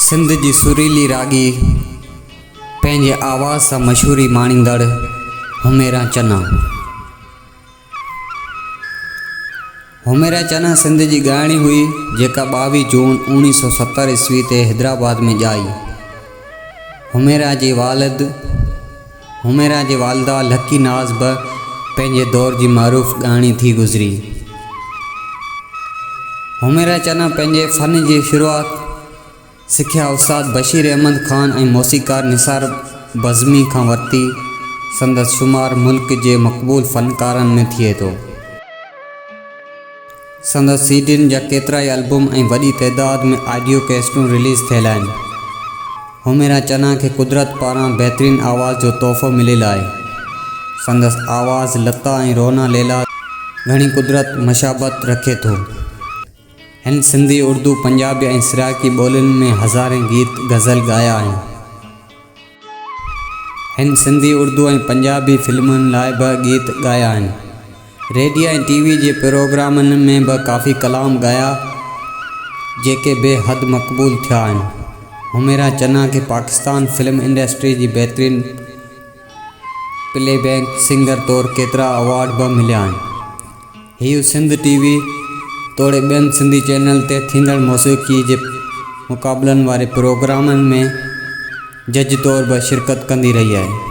सिंध जी सुरीली रागी पंहिंजे आवाज़ सां मशहूरी माणींदड़ हुमेरा चन्ना। हुमेरा चन्ना सिंध जी ॻाइणी हुई जेका 22 जून 1970 ईस्वी ते हैदराबाद में ॼाई। हुमेरा जी वालदा लकी नाज़ बि पंहिंजे दौर जी मरूफ़ ॻाइणी थी गुज़री। हुमेरा चन्ना पंहिंजे फ़न जी शुरूआत सिख्या उस्ताद बशीर अहमद ख़ान ऐं मौसीक़ार निसार बज़मी खां वरिती। संदसि शुमार मुल्क जे मक़बूल फ़नकारनि में थिए थो। संदसि सीडियुनि जा केतिरा ई एल्बम ऐं वॾी तइदाद में ऑडियो कैसेटूं रिलीज़ थियल आहिनि। हुमेरा चन्ना खे कुदरत पारां बहितरीन आवाज़ जो तोहफ़ो मिलियलु आहे। संदसि आवाज़ लता ऐं रोना लैला घणी कुदरत मशाबत रखे थो। हिन सिंधी, उर्दू, पंजाबी ऐं सिराइकी ॿोलियुनि में हज़ारें गीत गज़ल ॻाया आहिनि। हिन सिंधी, उर्दू ऐं पंजाबी फिल्मुनि लाइ बि गीत ॻाया आहिनि। रेडियो ऐं टीवी जे प्रोग्रामनि में बि काफ़ी कलाम ॻाया जेके बेहद मक़बूल थिया आहिनि। हुमेरा चन्ना खे पाकिस्तान फिल्म इंडस्ट्री जी बहितरीन प्लेबैक सिंगर तौरु केतिरा अवार्ड बि मिलिया आहिनि। हीउ सिंध टीवी तोड़े ॿियनि सिंधी चैनल ते थींदड़ मौसीक़ी जे मुक़ाबलनि वारे प्रोग्रामनि में जज तौरु बि शिरकत कंदी रही आहे।